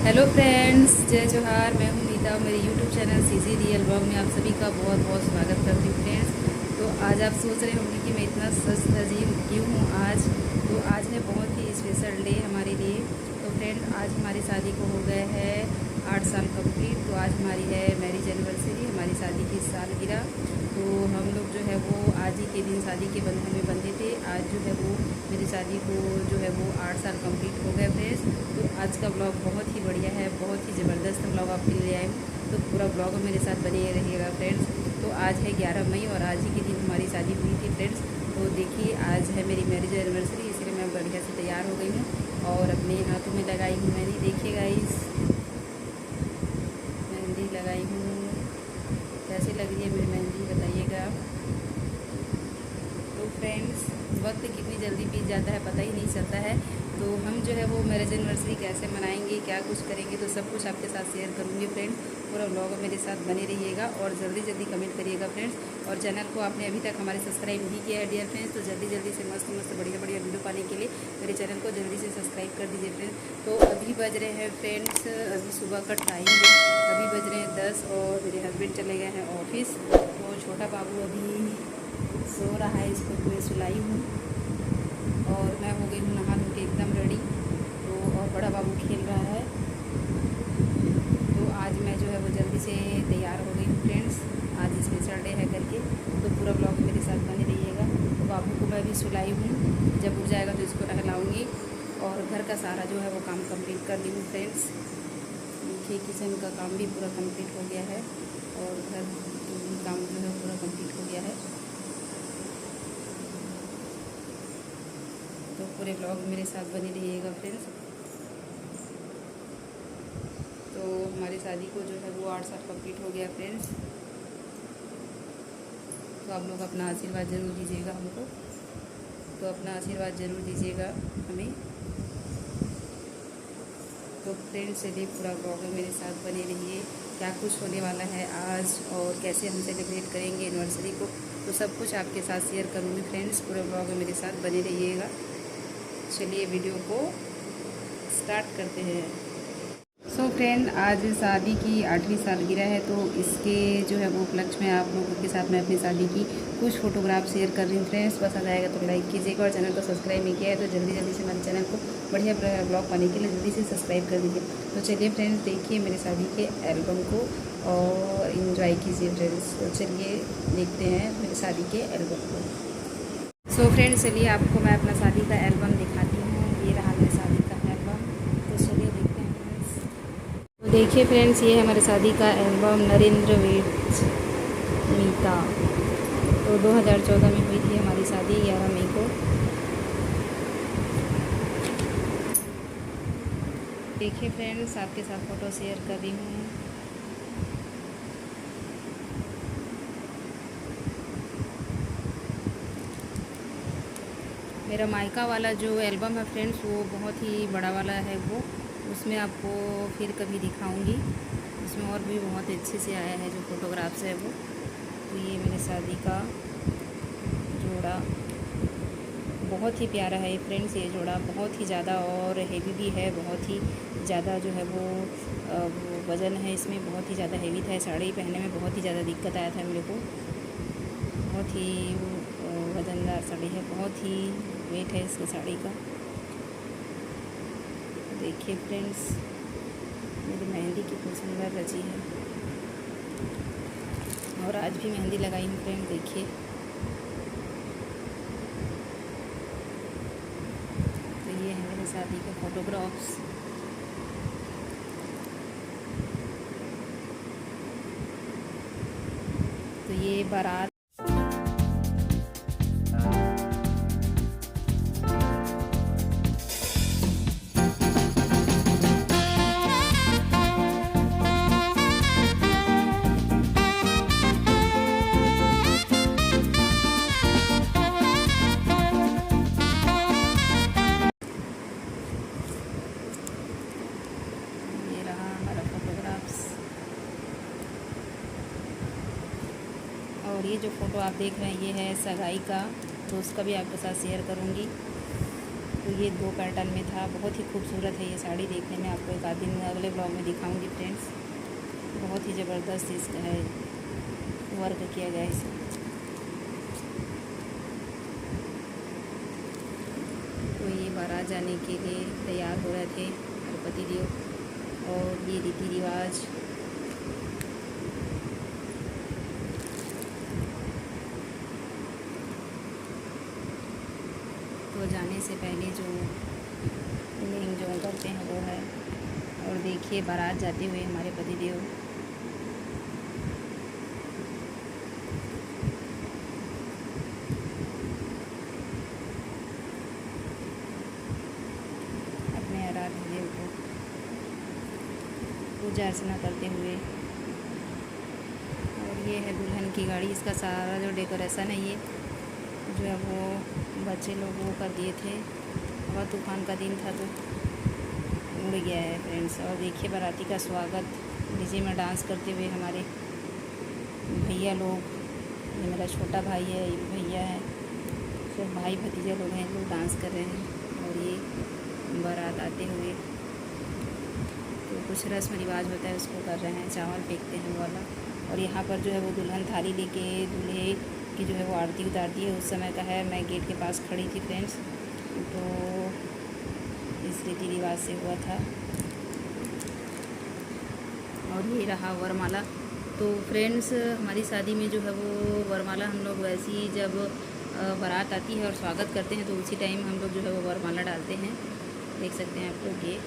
Hello friends, जय जोहार। मैं हूँ नीता। मेरे YouTube channel CG real blog में आप सभी का बहुत बहुत स्वागत करती हूँ फ्रेंड्स। तो आज आप सोच रहे होंगे कि मैं इतना सज धजी क्यों हूँ आज। तो आज है बहुत ही स्पेशल डे हमारे लिए। तो फ्रेंड, आज हमारी शादी को हो गए हैं 8 साल कंप्लीट। तो आज हमारी है मैरिज एनिवर्सरी, हमारी शादी की सालगिरह। तो हम लोग जो है वो आज ही के दिन शादी के बंधन में बंधे थे। आज जो है वो मेरी शादी को जो है वो 8 साल कंप्लीट हो गए फ्रेंड्स। तो आज का ब्लॉग बहुत ही बढ़िया है, बहुत ही ज़बरदस्त ब्लॉग आपके लिए आए हूँ। तो पूरा ब्लॉग मेरे साथ बने रहिएगा फ्रेंड्स। तो आज है 11 मई और आज ही के दिन हमारी शादी हुई थी फ्रेंड्स। तो देखिए, आज है मेरी मैरिज एनिवर्सरी, इसलिए मैं बढ़िया से तैयार हो गई हूँ और अपने हाथों में लगाई हूँ मेहंदी। देखिएगा, इस मेहंदी लगाई हूँ। कैसी लग रही है मेरी मेहंदी, बताइएगा। तो फ्रेंड्स, वक्त कितनी जल्दी बीत जाता है पता ही नहीं चलता है। तो हम जो है वो मैरिज एनिवर्सरी कैसे मनाएंगे, क्या कुछ करेंगे, तो सब कुछ आपके साथ शेयर करूँगी फ्रेंड। पूरा व्लॉग मेरे साथ बने रहिएगा और जल्दी जल्दी कमेंट करिएगा फ्रेंड्स। और चैनल को आपने अभी तक हमारे सब्सक्राइब नहीं किया है डियर फ्रेंड्स, तो जल्दी जल्दी से मस्त मस्त बढ़िया बढ़िया वीडियो पाने के लिए मेरे चैनल को जल्दी से सब्सक्राइब कर दीजिए फ्रेंड्स। तो अभी बज रहे हैं फ्रेंड्स, अभी सुबह का टाइम है, अभी बज रहे हैं 10 और मेरे हस्बैंड चले गए हैं ऑफिस। तो छोटा बाबू अभी सो रहा है, इसको मैं सुलाई हूँ और मैं हो गई हूँ नहा धो के एकदम रेडी। तो और बड़ा बाबू खेल रहा है। तो आज मैं जो है वो जल्दी से तैयार हो गई हूँ फ्रेंड्स, आज स्पेशल डे है करके। तो पूरा ब्लॉग मेरे साथ बने रहिएगा। तो बाबू को मैं भी सुलाई हूँ, जब उठ जाएगा तो इसको नहलाऊँगी और घर का सारा जो है वो काम कंप्लीट कर ली हूँ फ्रेंड्स। देखिए, किचन का काम भी पूरा कंप्लीट हो गया है और घर काम जो है पूरा कंप्लीट हो गया है। तो पूरे ब्लॉग मेरे साथ बने रहिएगा फ्रेंड्स। तो हमारी शादी को जो है वो 8 साल कंप्लीट हो गया फ्रेंड्स। तो आप लोग अपना आशीर्वाद ज़रूर दीजिएगा हमको, तो अपना आशीर्वाद ज़रूर दीजिएगा हमें। तो फ्रेंड्स, चलिए पूरा ब्लॉग में मेरे साथ बने रहिए। क्या कुछ होने वाला है आज और कैसे हम सेलिब्रेट करेंगे एनिवर्सरी को, तो सब कुछ आपके साथ शेयर करूँगी फ्रेंड्स। पूरे ब्लॉग में मेरे साथ बने रहिएगा। चलिए वीडियो को स्टार्ट करते हैं। सो फ्रेंड, आज शादी की 8वीं सालगिरह है। तो इसके जो है वो उपलक्ष्य में आप लोगों के साथ मैं अपनी शादी की कुछ फ़ोटोग्राफ शेयर कर रही हूँ फ्रेंड्स। पसंद आएगा तो लाइक कीजिएगा और चैनल को सब्सक्राइब नहीं किया है तो जल्दी जल्दी से मेरे चैनल को बढ़िया ब्लॉग पाने के लिए जल्दी से सब्सक्राइब कर दीजिए। तो चलिए फ्रेंड्स, देखिए मेरे शादी के एल्बम को और इन्जॉय कीजिए फ्रेंड्स। तो चलिए देखते हैं मेरी शादी के एल्बम को। सो फ्रेंड्स, चलिए आपको मैं अपना शादी का एल्बम दिखाती हूँ। ये रहा मेरी शादी का एल्बम। तो चलिए देखते हैं फ्रेंड्स। तो देखिए फ्रेंड्स, ये है हमारे शादी का एल्बम, नरेंद्र वेद मीता। तो 2014 में हुई थी हमारी शादी, 11 मई को। देखिए फ्रेंड्स, आपके साथ फ़ोटो शेयर कर रही हूँ। मेरा मायका वाला जो एल्बम है फ्रेंड्स, वो बहुत ही बड़ा वाला है वो, उसमें आपको फिर कभी दिखाऊंगी। उसमें और भी बहुत अच्छे से आया है जो फ़ोटोग्राफ्स है वो। तो ये मेरे शादी का जोड़ा बहुत ही प्यारा है फ्रेंड्स। ये जोड़ा बहुत ही ज़्यादा और हेवी भी है, बहुत ही ज़्यादा जो है वो वज़न है इसमें, बहुत ही ज़्यादा हेवी था। साड़ी पहनने में बहुत ही ज़्यादा दिक्कत आया था मेरे को। बहुत ही वज़नदार साड़ी है, बहुत ही वेट है इसकी साड़ी का। देखिए फ्रेंड्स, मेरी मेहंदी कितनी सुंदर रची है और आज भी मेहंदी लगाई हूँ फ्रेंड। देखिए, तो ये है मेरी शादी के फ़ोटोग्राफ्स। तो ये बारात और ये जो फ़ोटो आप देख रहे हैं ये है सगाई का, तो उसका भी आपके साथ शेयर करूँगी। तो ये 2 पैटर्न में था। बहुत ही खूबसूरत है ये साड़ी देखने में। आपको एक आध दिन अगले ब्लॉग में दिखाऊंगी फ्रेंड्स। बहुत ही ज़बरदस्त इसका है वर्क किया गया है इसमें। तो ये बारात जाने के लिए तैयार हो रहे थे मेरे पति देव। और ये रीति रिवाज तो जाने से पहले जो लिंग जो करते हैं वो है। और देखिए बारात जाते हुए हमारे पतिदेव अपने आराध्य देव को पूजा अर्चना करते हुए। और ये है दुल्हन की गाड़ी। इसका सारा जो डेकोरेशन है ये जो है वो बच्चे लोग वो कर दिए थे। हवा तूफान का दिन था तो उड़ गया है फ्रेंड्स। और देखिए बाराती का स्वागत डीजे में डांस करते हुए हमारे भैया लोग। ये मेरा छोटा भाई है, ये भैया है, सब भाई भतीजे लोग हैं, लोग डांस कर रहे हैं। और ये बारात आते हुए तो कुछ रस्म रिवाज होता है उसको कर रहे हैं, चावल फेंकते हैं वाला। और यहाँ पर जो है वो दुल्हन थाली लेके दूल्हे की जो है वो आरती उतारती है। उस समय का है, मैं गेट के पास खड़ी थी फ्रेंड्स। तो इस रीति रिवाज से हुआ था। और ये रहा वरमाला। तो फ्रेंड्स हमारी शादी में जो है वो वरमाला हम लोग वैसी जब बारात आती है और स्वागत करते हैं तो उसी टाइम हम लोग जो है वो वरमाला डालते हैं। देख सकते हैं आप लोग ये।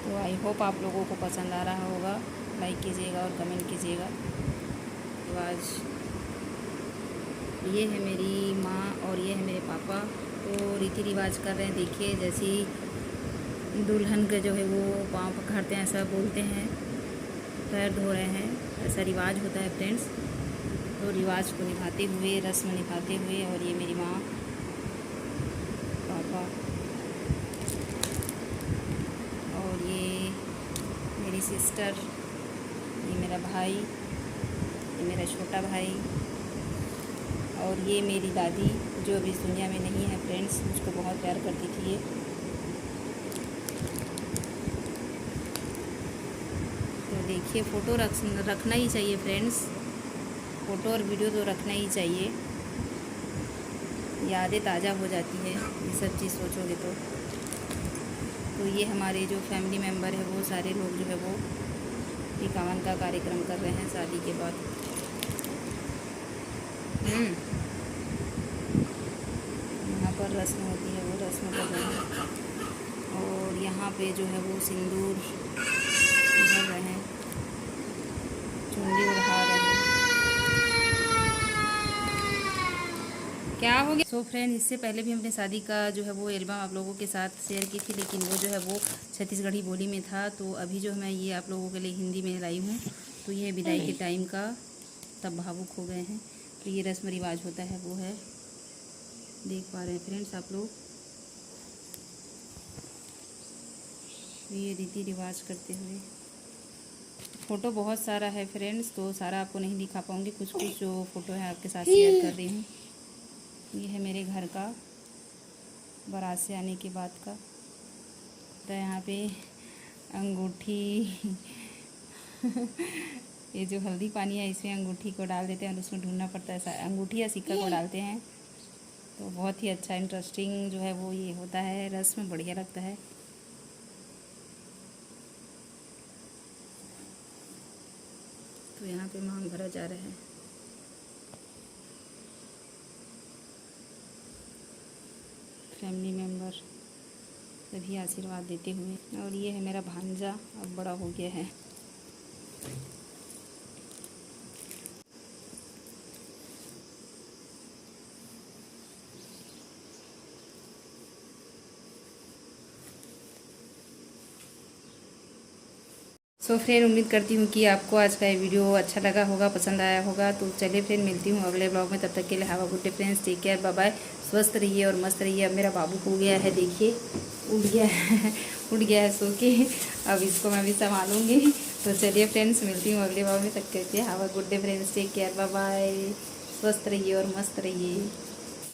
तो आई होप आप लोगों को पसंद आ रहा होगा। लाइक कीजिएगा और कमेंट कीजिएगा। तो आज ये है मेरी माँ और ये है मेरे पापा। तो रीति रिवाज कर रहे हैं। देखिए जैसी दुल्हन के जो है वो पाँव पकड़ते हैं, ऐसा बोलते हैं, पैर धो रहे हैं, ऐसा रिवाज होता है फ्रेंड्स। तो रिवाज को निभाते हुए, रस्म निभाते हुए। और ये मेरी माँ, पापा और ये मेरी सिस्टर, ये मेरा भाई, ये मेरा छोटा भाई। और ये मेरी दादी जो अभी इस दुनिया में नहीं है फ्रेंड्स, मुझको बहुत प्यार करती थी ये। तो देखिए फ़ोटो रखना ही चाहिए फ्रेंड्स। फ़ोटो और वीडियो तो रखना ही चाहिए, यादें ताज़ा हो जाती है ये सब चीज़ सोचोगे तो ये हमारे जो फैमिली मेम्बर है वो सारे लोग जो है वो इक्यावन का कार्यक्रम कर रहे हैं शादी के बाद। यहाँ पर रस्म होती है वो रस्म कर रहे हैं। और यहाँ पे जो है वो सिंदूर भर रहे हैं, चुनरी उड़ा रहे हैं। क्या हो गया? सो फ्रेंड इससे पहले भी हमने शादी का जो है वो एल्बम आप लोगों के साथ शेयर की थी, लेकिन वो जो है वो छत्तीसगढ़ी बोली में था। तो अभी जो मैं ये आप लोगों के लिए हिंदी में लाई हूँ। तो ये विदाई के टाइम का, तब भावुक हो गए हैं। तो ये रस्म रिवाज होता है वो है, देख पा रहे हैं फ्रेंड्स आप लोग। ये रीति रिवाज करते हुए फ़ोटो बहुत सारा है फ्रेंड्स, तो सारा आपको नहीं दिखा पाऊँगी। कुछ कुछ जो फ़ोटो है आपके साथ शेयर कर रही हूँ। ये है मेरे घर का बारात से आने के बाद का। तो यहाँ पे अंगूठी ये जो हल्दी पानी है इसमें अंगूठी को डाल देते हैं और उसमें ढूंढना पड़ता है, अंगूठी या सिक्का को डालते हैं। तो बहुत ही अच्छा इंटरेस्टिंग जो है वो ये होता है, रस्म बढ़िया लगता है। तो यहाँ पे मांग भरा जा रहा है। फैमिली मेम्बर सभी आशीर्वाद देते हुए। और ये है मेरा भांजा, अब बड़ा हो गया है। सो फ्रेंड उम्मीद करती हूँ कि आपको आज का ये वीडियो अच्छा लगा होगा, पसंद आया होगा। तो चलिए फ्रेंड मिलती हूँ अगले ब्लॉग में। तब तक के लिए have a good day friends, take care, bye bye. स्वस्थ रहिए और मस्त रहिए। अब मेरा बाबू हो गया है, देखिए उठ गया है उठ गया है सो के। अब इसको मैं भी संभालूँगी। तो चलिए फ्रेंड्स मिलती हूँ अगले ब्लॉग में। तब तक के लिए have a good day friends, take care, bye bye. स्वस्थ रहिए और मस्त रहिए।